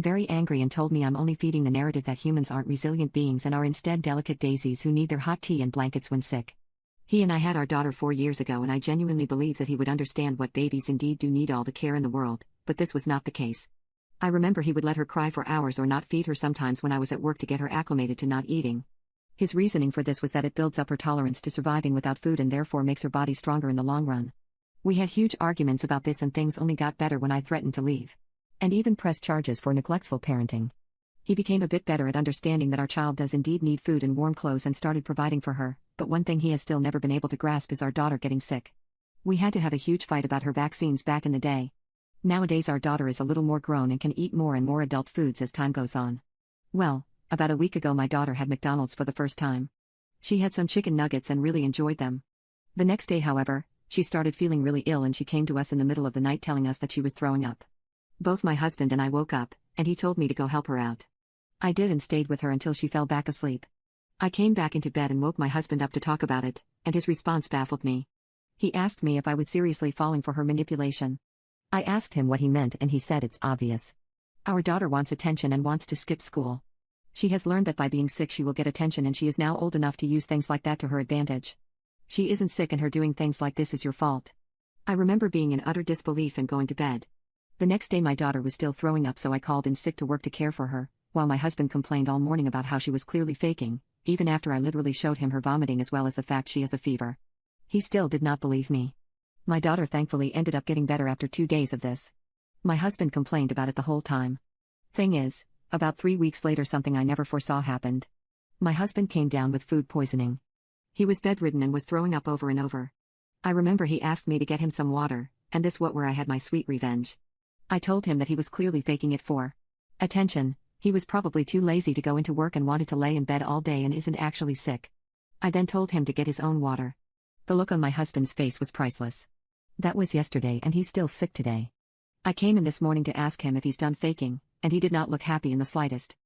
Very angry and told me I'm only feeding the narrative that humans aren't resilient beings and are instead delicate daisies who need their hot tea and blankets when sick. He and I had our daughter 4 years ago, and I genuinely believe that he would understand what babies indeed do need all the care in the world, but this was not the case. I remember he would let her cry for hours or not feed her sometimes when I was at work to get her acclimated to not eating. His reasoning for this was that it builds up her tolerance to surviving without food and therefore makes her body stronger in the long run. We had huge arguments about this, and things only got better when I threatened to leave. And even pressed charges for neglectful parenting. He became a bit better at understanding that our child does indeed need food and warm clothes and started providing for her, but one thing he has still never been able to grasp is our daughter getting sick. We had to have a huge fight about her vaccines back in the day. Nowadays our daughter is a little more grown and can eat more and more adult foods as time goes on. Well, about a week ago my daughter had McDonald's for the first time. She had some chicken nuggets and really enjoyed them. The next day, however, she started feeling really ill and she came to us in the middle of the night telling us that she was throwing up. Both my husband and I woke up, and he told me to go help her out. I did and stayed with her until she fell back asleep. I came back into bed and woke my husband up to talk about it, and his response baffled me. He asked me if I was seriously falling for her manipulation. I asked him what he meant and he said it's obvious. Our daughter wants attention and wants to skip school. She has learned that by being sick she will get attention, and she is now old enough to use things like that to her advantage. She isn't sick, and her doing things like this is your fault. I remember being in utter disbelief and going to bed. The next day my daughter was still throwing up, so I called in sick to work to care for her, while my husband complained all morning about how she was clearly faking, even after I literally showed him her vomiting as well as the fact she has a fever. He still did not believe me. My daughter thankfully ended up getting better after 2 days of this. My husband complained about it the whole time. Thing is, about 3 weeks later something I never foresaw happened. My husband came down with food poisoning. He was bedridden and was throwing up over and over. I remember he asked me to get him some water, and this was where I had my sweet revenge. I told him that he was clearly faking it for attention. He was probably too lazy to go into work and wanted to lay in bed all day and isn't actually sick. I then told him to get his own water. The look on my husband's face was priceless. That was yesterday and he's still sick today. I came in this morning to ask him if he's done faking, and he did not look happy in the slightest.